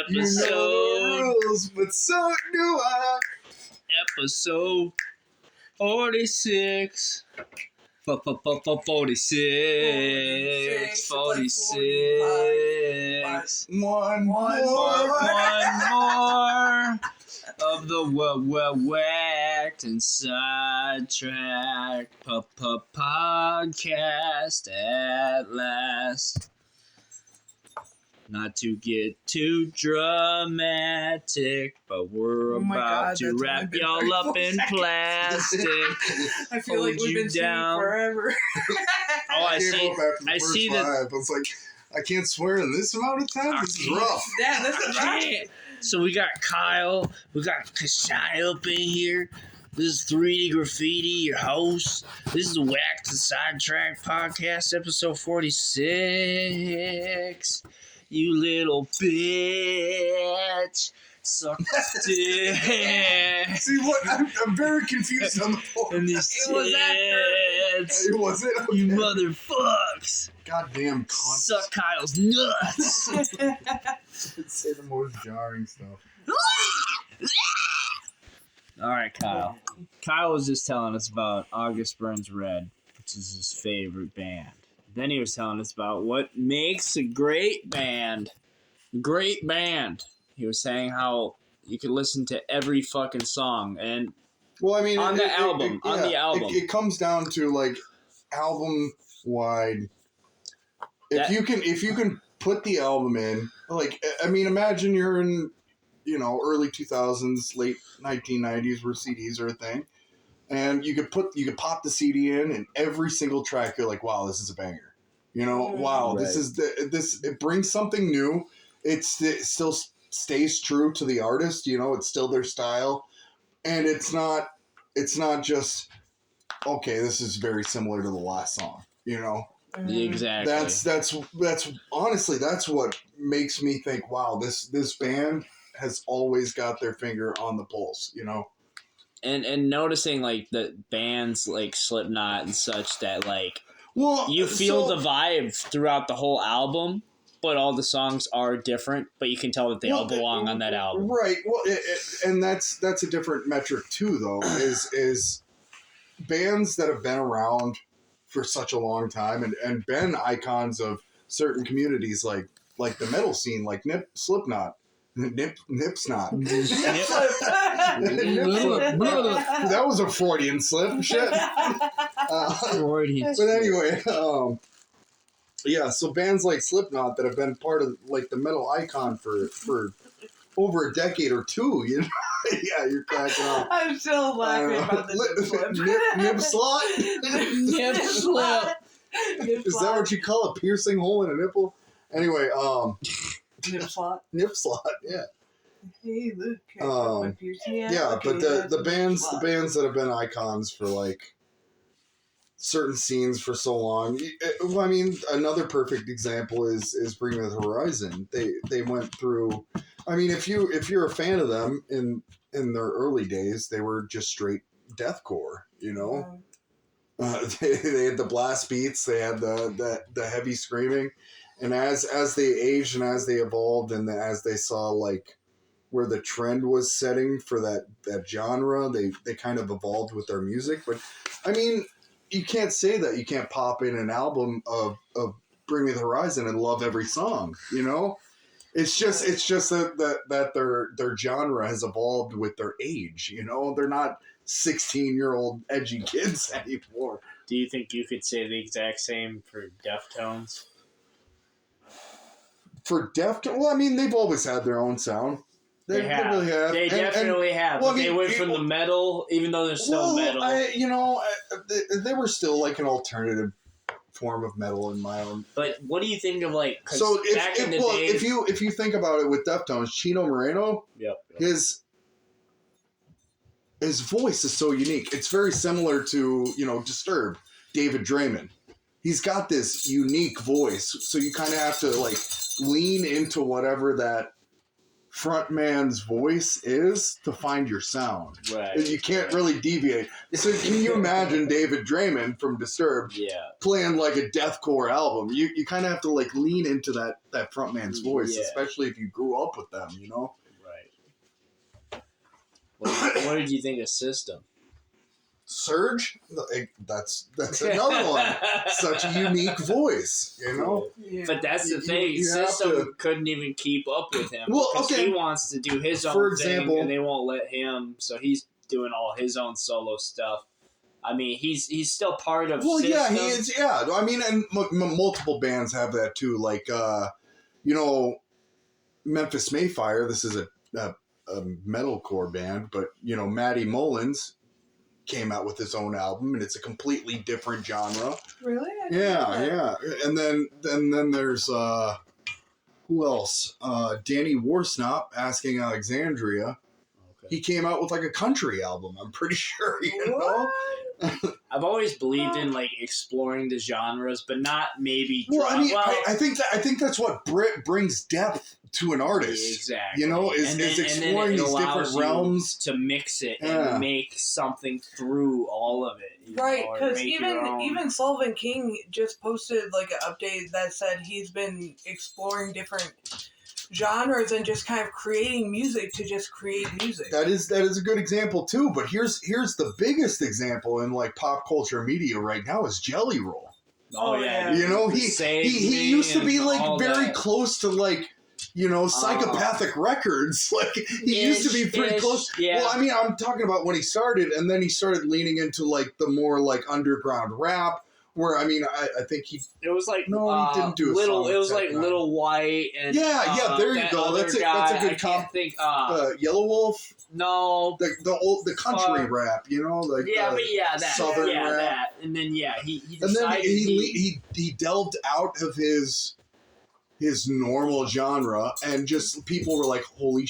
You know the rules, but so do I. Episode 46. 46. 46. One more of the whacked and sidetracked podcast at last. Not to get too dramatic, but we're about to wrap y'all up in plastic. I feel like we've been singing forever. Oh, I see. I see that. I was like, I can't swear in this amount of time. This is rough. Yeah, this is right. So we got Kyle. We got Kashai up in here. This is 3D Graffiti, your host. This is the Whacked and Sidetracked podcast, episode 46. You little bitch. Suck dick. See what? I'm very confused on the point. And these tits. It wasn't. Okay. You motherfucks. Goddamn cunt. Suck Kyle's nuts. Say the most jarring stuff. All right, Kyle. Kyle was just telling us about August Burns Red, which is his favorite band. Then he was telling us about what makes a great band. Great band. He was saying how you could listen to every fucking song, and well, I mean, on the album, it comes down to like album wide. If you can put the album in, like, I mean, imagine you're in, early 2000s, late 1990s, where CDs are a thing, and you could pop the CD in, and every single track you're like, wow, this is a banger. Wow, right. It brings something new. It still stays true to the artist. It's still their style, and it's not just okay. This is very similar to the last song. Exactly. That's honestly, that's what makes me think, wow, this band has always got their finger on the pulse, And noticing like the bands like Slipknot and such that like you feel the vibe throughout the whole album, but all the songs are different, but you can tell that they all belong on that album. Right. Well, and that's a different metric too, though, is bands that have been around for such a long time and been icons of certain communities like the metal scene, like Slipknot. Nipsnot. That was a Freudian slip. Shit. Freudian. But anyway, yeah. So bands like Slipknot that have been part of like the metal icon for over a decade or two. Yeah, you're cracking up. I'm still laughing about the Nipslot. Nipslot. Is that what you call a piercing hole in a nipple? Anyway, Nipslot. Yeah. Hey, look. Yeah, but the bands that have been icons for like certain scenes for so long. Well, I mean, another perfect example is Bring Me the Horizon. They went through. I mean, if you're a fan of them in their early days, they were just straight deathcore. They had the blast beats. They had the heavy screaming. And as they aged and as they evolved and as they saw like where the trend was setting for that genre, they kind of evolved with their music. But I mean, you can't say that you can't pop in an album of Bring Me the Horizon and love every song. It's just that their genre has evolved with their age. They're not 16-year-old edgy kids anymore. Do you think you could say the exact same for Deftones? For Deftones, well, I mean, they've always had their own sound. They really have. They definitely have. Well, they went from the metal, even though they're still metal. They were still like an alternative form of metal in my own. But what do you think of like? So if you think about it with Deftones, Chino Moreno, his voice is so unique. It's very similar to Disturbed, David Draymond. He's got this unique voice, so you kind of have to like lean into whatever that frontman's voice is to find your sound. Right. You can't really deviate. So can you imagine David Draymond from Disturbed playing like a deathcore album? You kind of have to like lean into that frontman's voice, especially if you grew up with them, you know? Right. What did you think of System? Surge? That's another one. Such a unique voice, you know? Yeah. But that's the thing. you have System to- couldn't even keep up with him. Well, because okay. he wants to do his own For example- thing, and they won't let him. So he's doing all his own solo stuff. I mean, he's still part of. Well, System. yeah, he is. Yeah, I mean, and multiple bands have that too. Like, you know, Memphis Mayfire. This is a metalcore band, but you know, Matty Mullins came out with his own album, and it's a completely different genre. Really? I didn't know that. Yeah. And then there's who else? Danny Warsnop, Asking Alexandria. Okay. He came out with like a country album. I'm pretty sure, you know. What? I've always believed in like exploring the genres, but not maybe. Well, I mean, well, I think that's what brings depth to an artist. exactly. You know, is exploring it these allows different you realms. to mix it Yeah. and make something through all of it. You Right, know, or because make your own. even Sullivan King just posted like an update that said he's been exploring different genres and just kind of creating music to just create music. That is a good example too. But here's the biggest example in like pop culture media right now is Jelly Roll. Oh yeah, You know, he used to be like very that. close to like, you know, Psychopathic Records. Like he used to be pretty close. Yeah. Well, I mean, I'm talking about when he started, and then he started leaning into like the more like underground rap. Where I mean, I think he. It was like No, he didn't do a little. song It was with like Tech Nine. Little White and Yeah, there you that go. other That's a guy, good I can't think. Yellow Wolf, No. the country rap, you know, like Yeah, but yeah, that. Southern yeah, rap. that. And then he And then decided he delved out of his normal genre, and just people were like, holy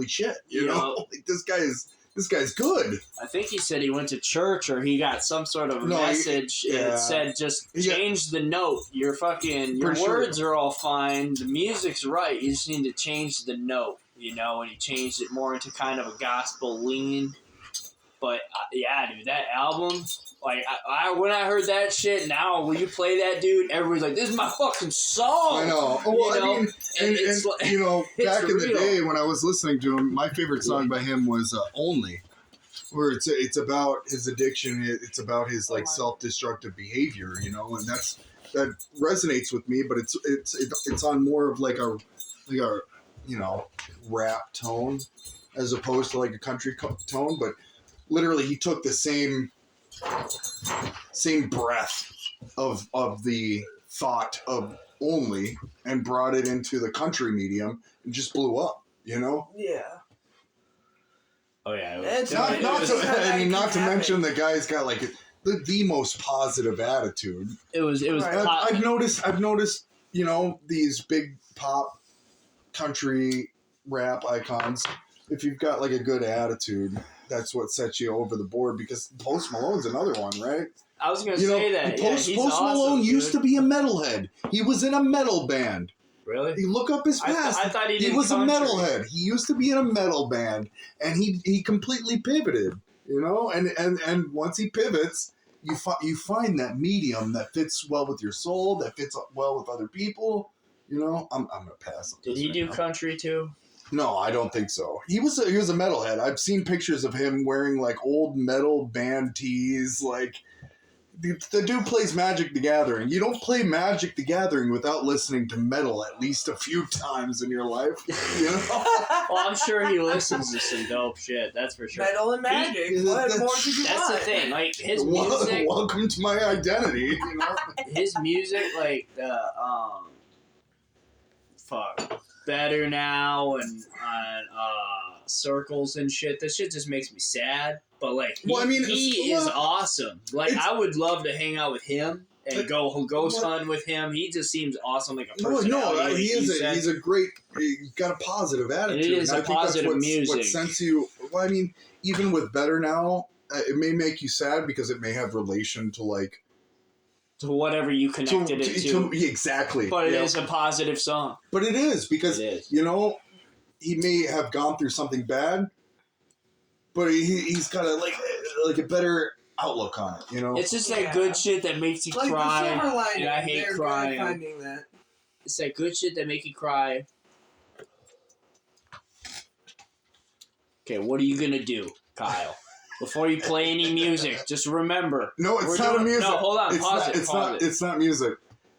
shit, you know, like this guy's good. I think he said he went to church or he got some sort of message that said just change the note. Your words are all fine. The music's right. You just need to change the note, you know, and he changed it more into kind of a gospel lean. But yeah, dude, that album, like I when I heard that shit, now when you play that, dude, everybody's like, this is my fucking song. I know. Well, You know? I mean, and it's like- you know, back in the real. day when I was listening to him, my favorite song by him was "Only," where it's about his addiction. It's about his like self-destructive behavior, you know, and that resonates with me. But it's on more of like a you know, rap tone as opposed to like a country tone. But literally, he took the same breath of the thought of "Only" and brought it into the country medium and just blew up, you know? Yeah. Oh yeah, It's not to mention the guy's got like the most positive attitude. it was Right. I've noticed, you know, these big pop country rap icons. If you've got like a good attitude, that's what sets you over the board. Because Post Malone's another one, right? I was gonna You know, say that. Post he's awesome, Malone used to dude. be a metalhead. He was in a metal band. Really. You look up his past. I thought he did was country. a metalhead. He used to be in a metal band, and he completely pivoted. You know, and once he pivots, you find that medium that fits well with your soul, that fits well with other people. You know, I'm gonna pass. On Did this he right do now. country too? No, I don't think so. He was a metalhead. I've seen pictures of him wearing like old metal band tees. Like the dude plays Magic the Gathering. You don't play Magic the Gathering without listening to metal at least a few times in your life. You know? Well, I'm sure he listens to some dope shit. That's for sure. Metal and magic. What more could you That's want? the thing. Like his music, Welcome to my identity. You know? his music, like the Better Now and Circles and shit. That shit just makes me sad. But like, he is awesome. Like, I would love to hang out with him and go ghost hunting with him. He just seems awesome, like a personality. No, like he's a great. He's got a positive attitude. It is and a I think positive that's music. What sends you. Well, I mean, even with Better Now, it may make you sad because it may have relation to like to whatever you connected it to. Exactly. But it is a positive song. But it is because It is. you know he may have gone through something bad, but he's got a better outlook on it, you know? It's just that good shit that makes you Like cry. the silver lining. And I hate they're good crying. at finding that. It's that good shit that make you cry. Okay, what are you gonna do, Kyle? Before you play any music, just remember. No, it's not music. No, hold on. Pause it. It's not music.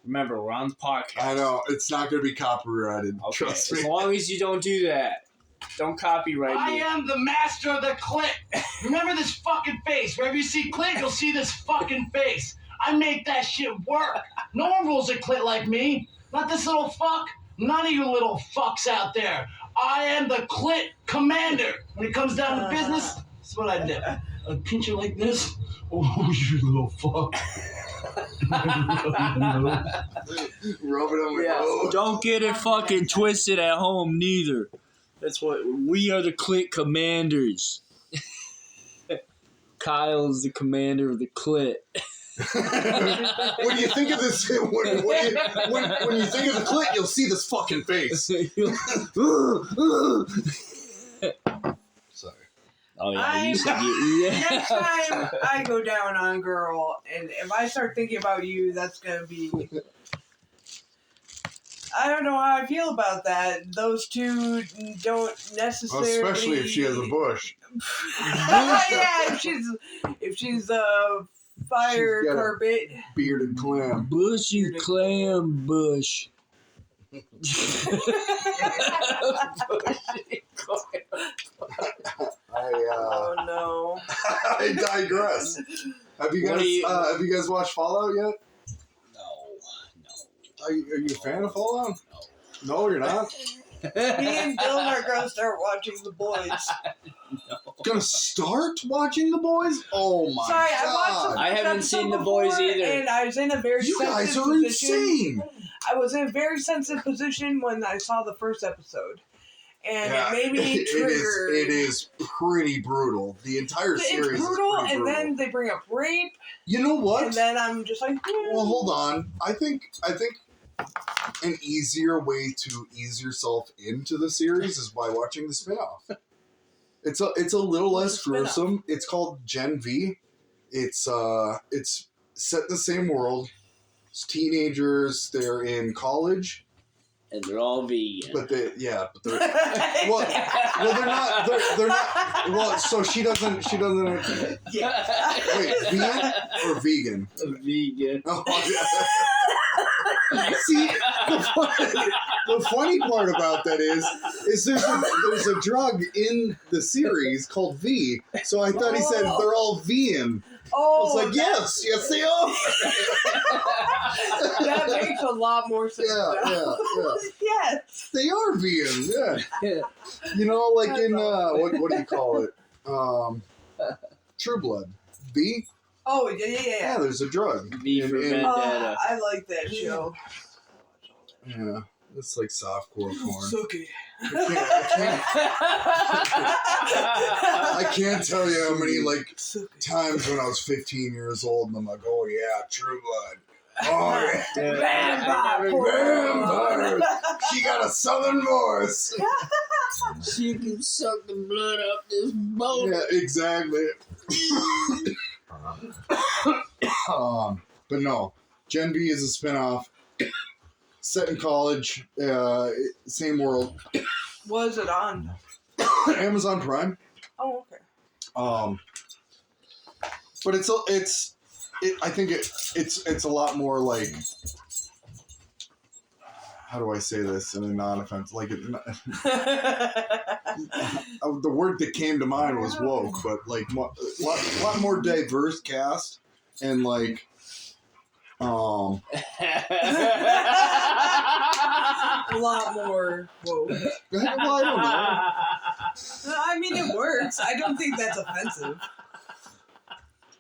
Remember, we're on the podcast. I know. It's not going to be copyrighted. Okay, Trust me. as long as you don't do that. Don't copyright I me. am the master of the clit. Remember this fucking face. Wherever you see clit, you'll see this fucking face. I make that shit work. No one rules a clit like me. Not this little fuck. None of you little fucks out there. I am the clit commander. When it comes down to business, that's what I do. I pinch it like this. Oh, you little fuck. Rub it on my nose. Don't get it fucking twisted at home, neither. That's what we are, the Clit Commanders. Kyle's the commander of the Clit. When you think of this, when you think of the clit, you'll see this fucking face. Sorry. Oh yeah, you said Next time I go down on girl, and if I start thinking about you, that's gonna be. I don't know how I feel about that. Those two don't necessarily. Especially if she has a bush. Yeah, if she's a fire She's got a carpet. Bearded clam. Bushy clam bush. Oh no! I digress. Have you guys watched Fallout yet? No. Are you a fan of Fallout? No, you're not. Me and Dylan are gonna start watching The Boys. Gonna start watching The Boys? Oh my Sorry, god! I watched the I first haven't episode seen The Boys before, either. and I was in a very You guys sensitive are position. insane. I was in a very sensitive position when I saw the first episode, and Yeah, it made me trigger. It is pretty brutal. The entire series It's brutal, is pretty and brutal. then they bring up rape, You know what? and then I'm just like, Well, hold on. I think an easier way to ease yourself into the series is by watching the spin-off. It's a little less Spin-off. gruesome. It's called Gen V. It's set in the same world. It's teenagers. They're in college, And they're all vegan. but they're well, they're not. They're not. Well, so she doesn't. yeah. Wait, vegan or vegan? Vegan. Oh, yeah. See, the funny part about that is there's a drug in the series called V. So I thought he said they're all vegan. I Oh, was like, yes they are. that makes a lot more sense. Yeah. Yes. They are vegan. Yeah. You know, like in what do you call it? True Blood. V. Oh, Yeah, yeah. there's a drug. V for Vendetta. I like that show. Yeah, it's like softcore porn. Suki. I can't tell you how many like Suki. times when I was 15 years old and I'm like, oh yeah, True Blood. Oh yeah. Vampire. She got a southern voice. She can suck the blood up this boat. Yeah, exactly. But no, Gen V is a spinoff set in college, same world. What is it on? Amazon Prime. Oh, okay. But I think it's a lot more like, how do I say this in a non-offensive, like the word that came to mind was woke, but like a lot more diverse cast and like A lot more. Whoa. well, I don't know. I mean, it works. I don't think that's offensive.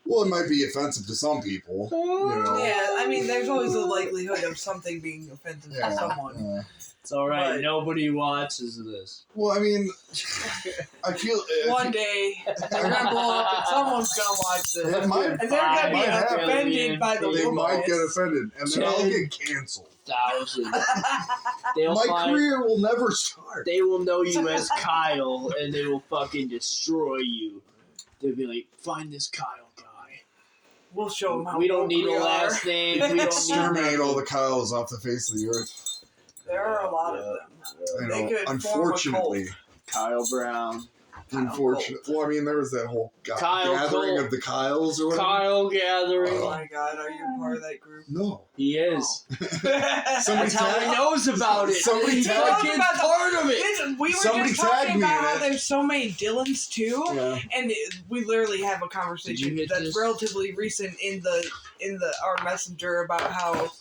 Well, it might be offensive to some people. You know? Yeah, I mean, there's always a likelihood of something being offensive Yeah, to someone. yeah. It's all right. But- Nobody watches this. Well, I mean, I feel One day, they're gonna blow up and someone's gonna watch this. it might. And they're gonna be Might happen. offended by the They might get logos. offended, and then I'll get canceled. 1,000. They'll My find. career will never start. They will know you as Kyle, and they will fucking destroy you. They'll be like, find this Kyle guy. We'll show them how We don't woke need we a are. last name. We don't need Exterminate all the Kyles off the face of the earth. There are a lot of them. I They know. could form a Unfortunately, Kyle Brown. Well, I mean, there was that whole Kyle gathering Cole. of the Kyles or whatever. Kyle Gathering. Oh my god, are you part of that group? No. He is. Somebody That's how he tagged- knows about it. Somebody He's tagged- fucking part of it. Listen, we were Somebody just tagged talking me about in how it. there's so many Dylans too, Yeah. and we literally have a Did you conversation hit that's this? relatively recent in our messenger about how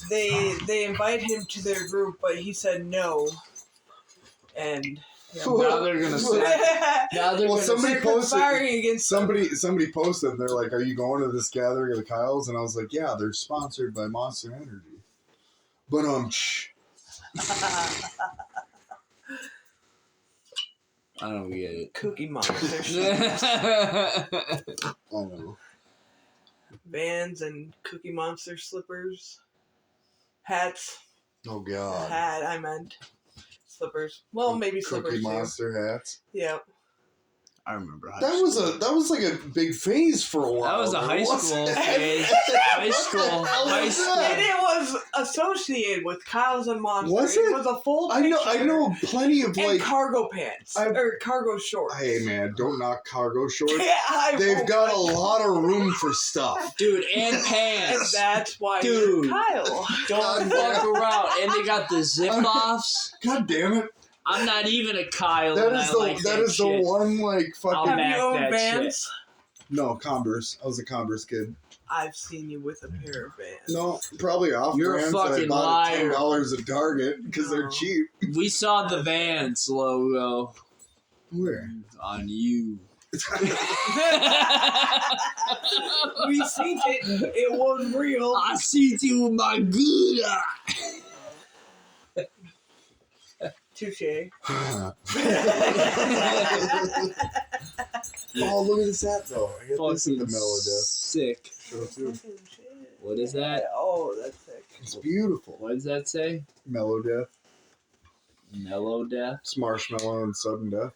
they invite him to their group, but he said no, and yeah. Now they're gonna say. Now they're Well, gonna somebody They're posted. conspiring against Somebody posted. They're like, "Are you going to this gathering of the Kyles?" And I was like, "Yeah, they're sponsored by Monster Energy." But I don't get it. Cookie Monster I don't know. Vans and Cookie Monster slippers, hats. Oh God. Hat, I meant slippers. Well, maybe slippers Cookie too. Monster hats. Yeah. I remember high That was like a big phase for a while. That was a high What's school that? phase. High school. High And school. it was associated with Kyle's and Monster. Was It it? was a full I picture know plenty of and like. cargo pants or cargo shorts. Hey man, don't knock cargo shorts. Yeah, I They've won't. got a lot of room for stuff. Dude, and And pants. that's why Dude. you're Kyle. Don't fuck around. And they got the zip offs. God damn it! I'm not even a Kyle. That and is I the like that that is the shit. one like I'll fucking. Have back you owned that Vans? No, Converse. I was a Converse kid. I've seen you with a pair of Vans. No, probably off You're a brands that I fucking bought at liar. $10 at Target because they're No. cheap. We saw the Vans logo Where? on you. We seen it. It was real. I see you with my good eye. Touche. Oh, look at this hat though. I got this in the Fucking middle of death. sick. What is that? Oh, that's sick. It's beautiful. What does that say? Mellow death. Mellow Death? It's Marshmallow and Sudden Death.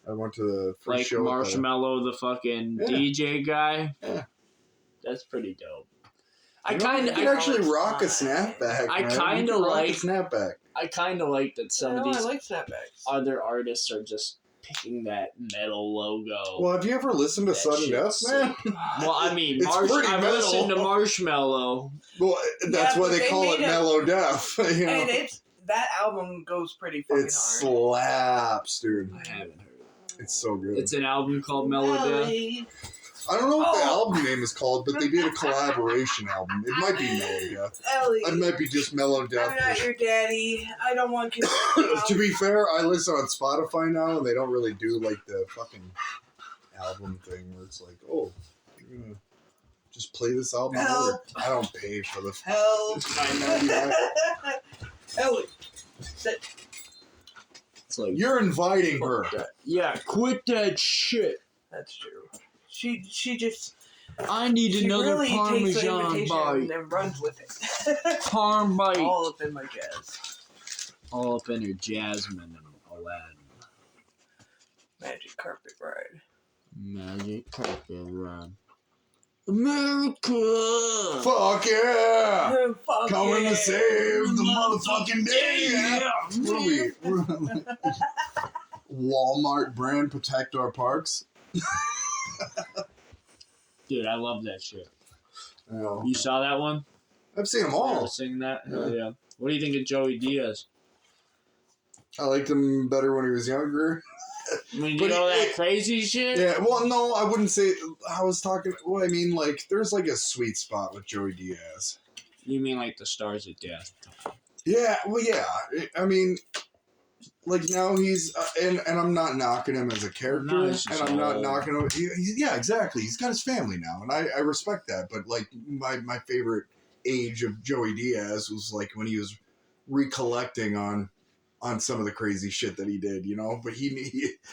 I went to the free Like show. at the- Marshmallow, the fucking Yeah. DJ guy? Yeah. That's pretty dope. You I know, kind you of, can I- actually rock a snapback. I man. You kinda can rock like- a snapback. I kind of like that some of I these like snapbacks. other artists are just picking that metal logo. Well, have you ever listened to That Sudden Death, shit's man? Well, I mean, It's pretty I've metal. listened to Marshmallow. Well, that's Yeah, why but they they call it made a- Mellow Death. You know, And that album goes pretty fucking it hard. slaps, dude. I haven't heard it. It's so good. It's an album called Mellow Death. Melody. I don't know what the Oh. album name is called, but they did a collaboration album. It might be Mellow Death. Ellie. It might be just Mellow I'm Death. not your daddy. I don't want kids. To be fair, I listen on Spotify now, and they don't really do like the fucking album thing where it's like, oh, you're gonna just play this album. in order. Help. I don't pay for the Help. $9.99. Ellie. Sit. It's like, You're inviting her. yeah, quit that shit. That's true. She just I need she another really takes the Parmesan invitation bite. and runs with it. Parm bite. All up in my jazz. All up in her Jasmine and Aladdin. Magic carpet ride. Magic carpet ride. America! Fuck yeah! Oh, fuck Coming yeah. to save the motherfucking day! What are we? Walmart brand protect our parks. Dude, I love that shit. I know. You saw that one? I've seen them You ever all. sing that? Yeah. Hell yeah. What do you think of Joey Diaz? I liked him better when he was younger. I mean, you But know it- that crazy shit? Yeah, well, no, I wouldn't say. I was talking. Well, I mean, like, there's like a sweet spot with Joey Diaz. You mean like the Stars of Death? Yeah, well, yeah. I mean, like now he's and I'm not knocking him as a character, No, he's just and I'm not old. knocking him. Yeah, exactly. He's got his family now, and I respect that. But like my favorite age of Joey Diaz was like when he was recollecting on some of the crazy shit that he did, you know. But he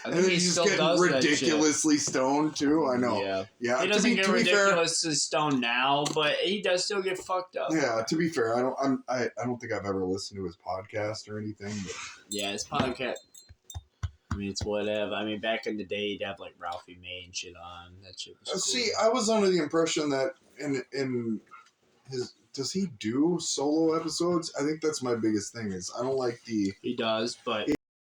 I and think then he he's still getting does that shit. ridiculously stoned too. I know. Yeah. Yeah, He doesn't get to be fair, ridiculously stoned now, but he does still get fucked up. yeah. To be fair, I don't think I've ever listened to his podcast or anything. But Yeah, his podcast. I mean, it's whatever. I mean, back in the day, he'd have like Ralphie May and shit on. That shit was cool. see, I was under the impression that in his does he do solo episodes? I think that's my biggest thing is I don't like the He does, but